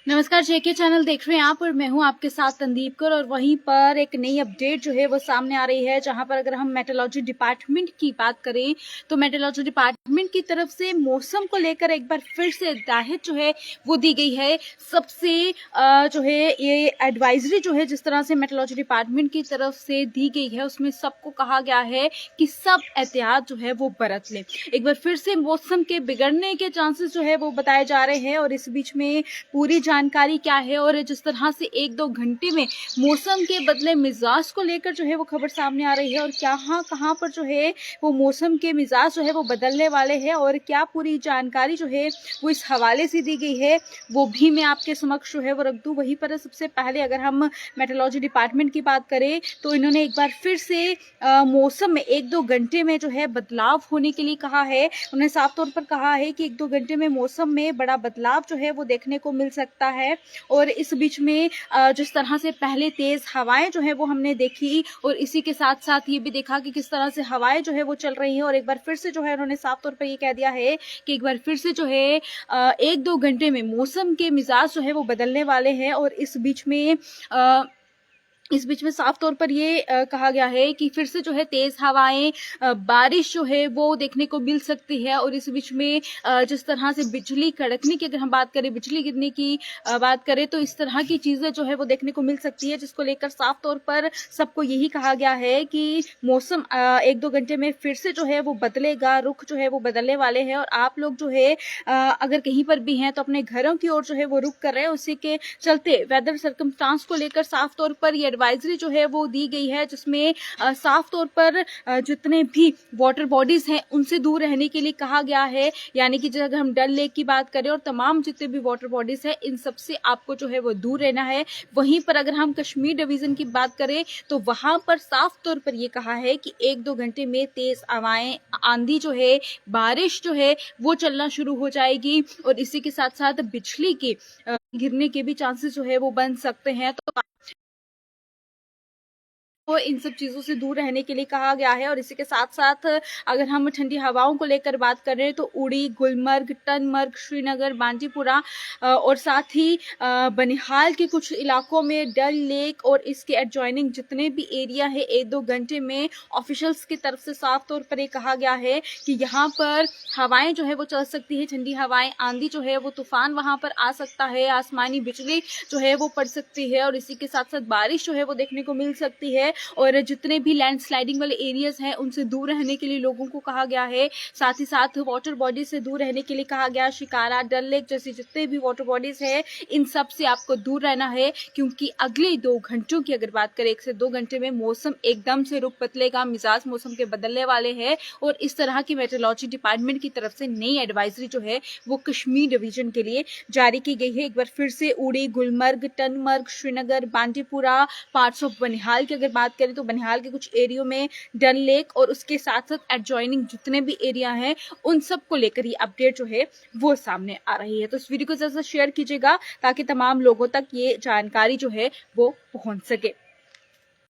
नमस्कार, जेके चैनल देख रहे हैं आप और मैं हूं आपके साथ तंदीप कौर। और वहीं पर एक नई अपडेट जो है वो सामने आ रही है, जहां पर अगर हम मेट्रोलॉजी डिपार्टमेंट की बात करें तो मेट्रोलॉजी डिपार्टमेंट की तरफ से मौसम को लेकर एक बार फिर से हिदायत जो है वो दी गई है। सबसे जो है ये एडवाइजरी जो है जिस तरह से मेट्रोलॉजी डिपार्टमेंट की तरफ से दी गई है, उसमें सबको कहा गया है कि सब एहतियात जो है वो बरत लें। एक बार फिर से मौसम के बिगड़ने के चांसेस जो है वो बताए जा रहे हैं और इस बीच में पूरी जानकारी क्या है और जिस तरह से एक दो घंटे में मौसम के बदले मिजाज को लेकर जो है वो खबर सामने आ रही है और कहाँ पर जो है वो मौसम के मिजाज जो है वो बदलने वाले हैं और क्या पूरी जानकारी जो है वो इस हवाले से दी गई है वो भी मैं आपके समक्ष जो है वो रख दूं। वहीं पर सबसे पहले अगर हम मेट्रोलॉजी डिपार्टमेंट की बात करें तो इन्होंने एक बार फिर से मौसम में एक दो घंटे में जो है बदलाव होने के लिए कहा है। उन्होंने साफ तौर पर कहा है कि एक दो घंटे में मौसम में बड़ा बदलाव जो है वो देखने को मिल सकता है। और इस बीच में जिस तरह से पहले तेज हवाएं जो है वो हमने देखी और इसी के साथ साथ ये भी देखा कि किस तरह से हवाएं जो है वो चल रही हैं और एक बार फिर से जो है उन्होंने साफ तौर पर ये कह दिया है कि एक बार फिर से जो है एक दो घंटे में मौसम के मिजाज जो है वो बदलने वाले हैं। और इस बीच में साफ तौर पर ये कहा गया है कि फिर से जो है तेज हवाएं, बारिश जो है वो देखने को मिल सकती है। और इस बीच में जिस तरह से बिजली कड़कने की अगर हम बात करें, बिजली गिरने की बात करें तो इस तरह की चीजें जो है वो देखने को मिल सकती है, जिसको लेकर साफ तौर पर सबको यही कहा गया है कि मौसम एक दो घंटे में फिर से जो है वो बदलेगा, रुख जो है वो बदलने वाले हैं। और आप लोग जो है अगर कहीं पर भी हैं तो अपने घरों की ओर जो है वो रुख कर रहे हैं। उसी के चलते वेदर सर्कमस्टांस को लेकर साफ तौर पर ये एडवाइजरी जो है वो दी गई है, जिसमें साफ तौर पर जितने भी वाटर बॉडीज हैं उनसे दूर रहने के लिए कहा गया है। यानी कि अगर हम डल लेक की बात करें और तमाम जितने भी वाटर बॉडीज हैं इन सब से आपको जो है वो दूर रहना है। वहीं पर अगर हम कश्मीर डिवीजन की बात करें तो वहां पर साफ तौर पर ये कहा है कि एक दो घंटे में तेज हवाएं, आंधी जो है, बारिश जो है वो चलना शुरू हो जाएगी और इसी के साथ साथ बिजली के गिरने के भी चांसेस जो है वो बन सकते हैं। तो इन सब चीजों से दूर रहने के लिए कहा गया है। और इसी के साथ साथ अगर हम ठंडी हवाओं को लेकर बात करें तो उड़ी, गुलमर्ग, टनमर्ग, श्रीनगर, बांदीपुरा और साथ ही बनिहाल के कुछ इलाकों में डल लेक और इसके एडजॉइनिंग जितने भी एरिया है एक दो घंटे में ऑफिशियल्स की तरफ से साफ तौर पर ये कहा गया है कि यहाँ पर हवाएं जो है वो चल सकती है, ठंडी हवाएं, आंधी जो है वो तूफान वहां पर आ सकता है, आसमानी बिजली जो है वो पड़ सकती है और इसी के साथ साथ बारिश जो है वो देखने को मिल सकती है। और जितने भी लैंडस्लाइडिंग वाले एरियाज हैं उनसे दूर रहने के लिए लोगों को कहा गया है। साथ ही साथ वाटर बॉडीज से दूर रहने के लिए कहा गया। शिकारा, डल लेक जैसे जितने भी वाटर बॉडीज हैं इन सब से आपको दूर रहना है, क्योंकि अगले 2 घंटों की अगर बात करें, 1 से 2 घंटे में मौसम एकदम से रुख बदलेगा, मिजाज मौसम के बदलने वाले हैं। और इस तरह की मेट्रोलॉजी डिपार्टमेंट की तरफ से नई एडवाइजरी जो है वो कश्मीर डिवीजन के लिए जारी की गई है। एक बार फिर से उड़ी, गुलमर्ग, टनमर्ग, श्रीनगर, बांदीपुरा, पार्ट्स ऑफ बनिहाल की अगर बात करें तो बनिहाल के कुछ एरियो में डल लेक और उसके साथ साथ एडजॉइनिंग जितने भी एरिया हैं उन सब को लेकर ये अपडेट जो है वो सामने आ रही है। तो इस वीडियो को जैसे शेयर कीजिएगा ताकि तमाम लोगों तक ये जानकारी जो है वो पहुंच सके।